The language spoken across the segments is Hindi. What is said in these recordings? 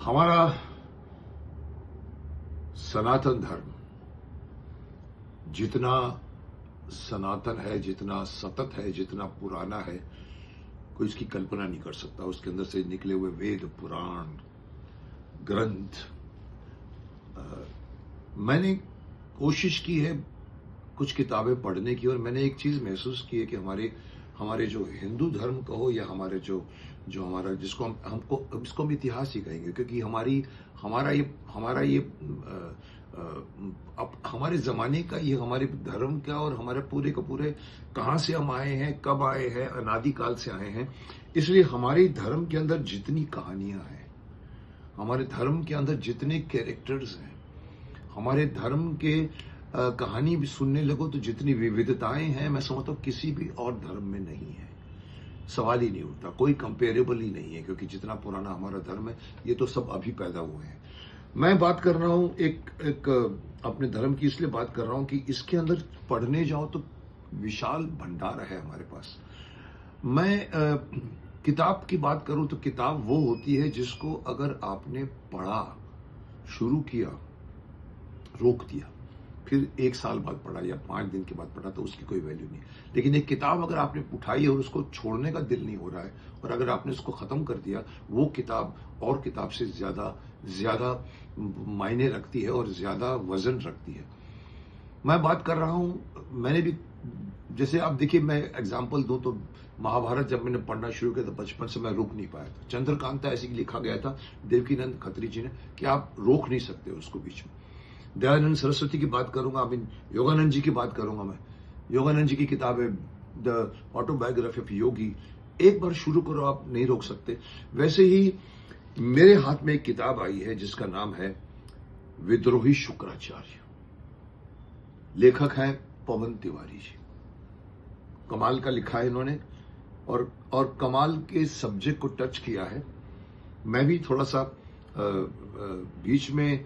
हमारा सनातन धर्म जितना सनातन है, जितना सतत है, जितना पुराना है, कोई इसकी कल्पना नहीं कर सकता। उसके अंदर से निकले हुए वेद, पुराण, ग्रंथ। मैंने कोशिश की है कुछ किताबें पढ़ने की, और मैंने एक चीज महसूस की है कि हमारे जो हिंदू धर्म कहो या हमारे जो जो हमारा जिसको इसको हम इतिहास ही कहेंगे, क्योंकि हमारा ये अब हमारे जमाने का ये हमारे धर्म का और हमारे पूरे का पूरे कहाँ से हम आए हैं, कब आए हैं, अनादिकाल से आए हैं। इसलिए हमारे धर्म के अंदर जितनी कहानियां हैं, हमारे धर्म के अंदर जितने कैरेक्टर्स हैं, हमारे धर्म के कहानी भी सुनने लगो तो जितनी विविधताएं हैं, मैं समझता हूं किसी भी और धर्म में नहीं है। सवाल ही नहीं उठता, कोई कंपेरेबल ही नहीं है, क्योंकि जितना पुराना हमारा धर्म है, ये तो सब अभी पैदा हुए हैं। मैं बात कर रहा हूं एक अपने धर्म की, इसलिए बात कर रहा हूं कि इसके अंदर पढ़ने जाओ तो विशाल भंडार है हमारे पास। मैं किताब की बात करूं तो किताब वो होती है जिसको अगर आपने पढ़ा, शुरू किया, रोक दिया, फिर 1 साल बाद पढ़ा या 5 दिन के बाद पढ़ा तो उसकी कोई वैल्यू नहीं। लेकिन एक किताब अगर आपने उठाई और उसको छोड़ने का दिल नहीं हो रहा है, और अगर आपने उसको खत्म कर दिया, वो किताब और किताब से ज्यादा मायने रखती है और ज्यादा वजन रखती है। मैं बात कर रहा हूं, मैंने भी, जैसे आप देखिए, मैं एग्जाम्पल दूं तो महाभारत जब मैंने पढ़ना शुरू किया तो बचपन से मैं रुक नहीं पाया था। चंद्रकांता ऐसे लिखा गया था देवकीनंद खत्री जी ने कि आप रोक नहीं सकते उसको बीच में। दयानंद सरस्वती की बात करूंगा, योगानंद जी की बात करूंगा। मैं योगानंद जी की किताब है द ऑटोबायोग्राफी ऑफ योगी, एक बार शुरू करो आप नहीं रोक सकते। वैसे ही मेरे हाथ में एक किताब आई है जिसका नाम है विद्रोही शुक्राचार्य। लेखक है पवन तिवारी जी। कमाल का लिखा है इन्होंने, और कमाल के सब्जेक्ट को टच किया है। मैं भी थोड़ा सा बीच में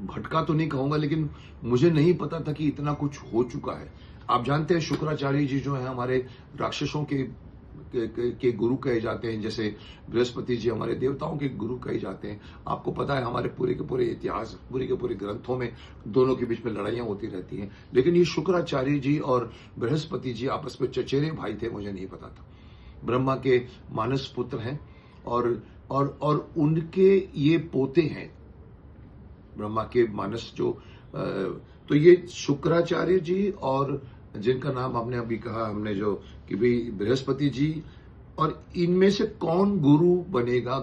भटका तो नहीं कहूंगा, लेकिन मुझे नहीं पता था कि इतना कुछ हो चुका है। आप जानते हैं शुक्राचार्य जी जो है हमारे राक्षसों के गुरु कहे जाते हैं, जैसे बृहस्पति जी हमारे देवताओं के गुरु कहे जाते हैं। आपको पता है हमारे पूरे के पूरे इतिहास, पूरे के पूरे ग्रंथों में दोनों के बीच में लड़ाइयां होती रहती हैं। लेकिन ये शुक्राचार्य जी और बृहस्पति जी आपस में चचेरे भाई थे, मुझे नहीं पता था। ब्रह्मा के मानस पुत्र हैं और उनके ये पोते हैं, ब्रह्मा के मानस जो तो ये शुक्राचार्य जी, और जिनका नाम हमने अभी कहा, हमने जो कि भाई बृहस्पति जी, और इनमें से कौन गुरु बनेगा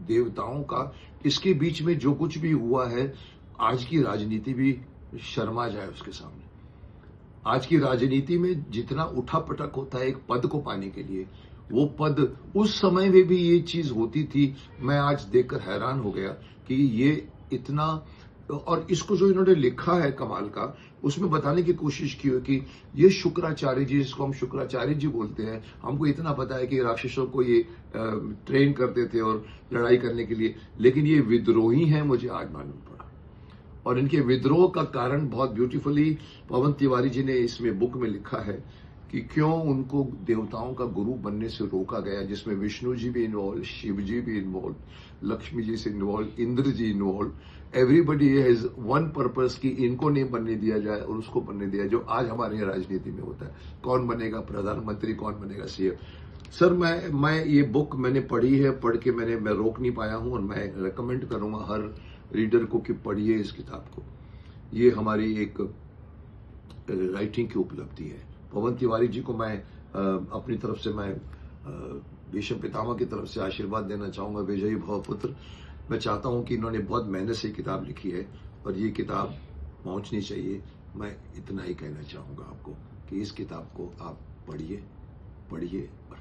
देवताओं का, इसके बीच में जो कुछ भी हुआ है, आज की राजनीति भी शर्मा जाए उसके सामने। आज की राजनीति में जितना उठापटक होता है एक पद को पाने के लिए, वो पद उस समय में भी ये चीज होती थी। मैं आज देखकर हैरान हो गया कि ये इतना, और इसको जो इन्होंने लिखा है कमाल का, उसमें बताने की कोशिश की है कि ये शुक्राचार्य जी, जिसको हम शुक्राचार्य जी बोलते हैं, हमको इतना पता है कि राक्षसों को ये ट्रेन करते थे और लड़ाई करने के लिए, लेकिन ये विद्रोही हैं, मुझे आज मालूम पड़ा। और इनके विद्रोह का कारण बहुत ब्यूटीफुली पवन तिवारी जी ने इसमें बुक में लिखा है कि क्यों उनको देवताओं का गुरु बनने से रोका गया, जिसमें विष्णु जी भी इन्वॉल्व, शिव जी भी इन्वॉल्व, लक्ष्मी जी से involve, Indra ji involve. Everybody has one purpose कि इनको नहीं बनने दिया जाए और उसको बनने दिया, जो आज हमारे यहाँ राजनीति में होता है। कौन बनेगा प्रधानमंत्री, कौन बनेगा सीएम। सर मैं ये बुक मैंने पढ़ी है, पढ़ के मैं रोक नहीं पाया हूं, और मैं रेकमेंड करूंगा हर रीडर को कि पढ़िए इस किताब को। ये हमारी एक राइटिंग की उपलब्धि है। पवन तिवारी जी को मैं अपनी तरफ से, मैं भीष्म पितामह की तरफ से आशीर्वाद देना चाहूंगा, विजयी भव पुत्र। मैं चाहता हूं कि इन्होंने बहुत मेहनत से किताब लिखी है और ये किताब पहुंचनी चाहिए। मैं इतना ही कहना चाहूंगा आपको कि इस किताब को आप पढ़िए, पढ़िए और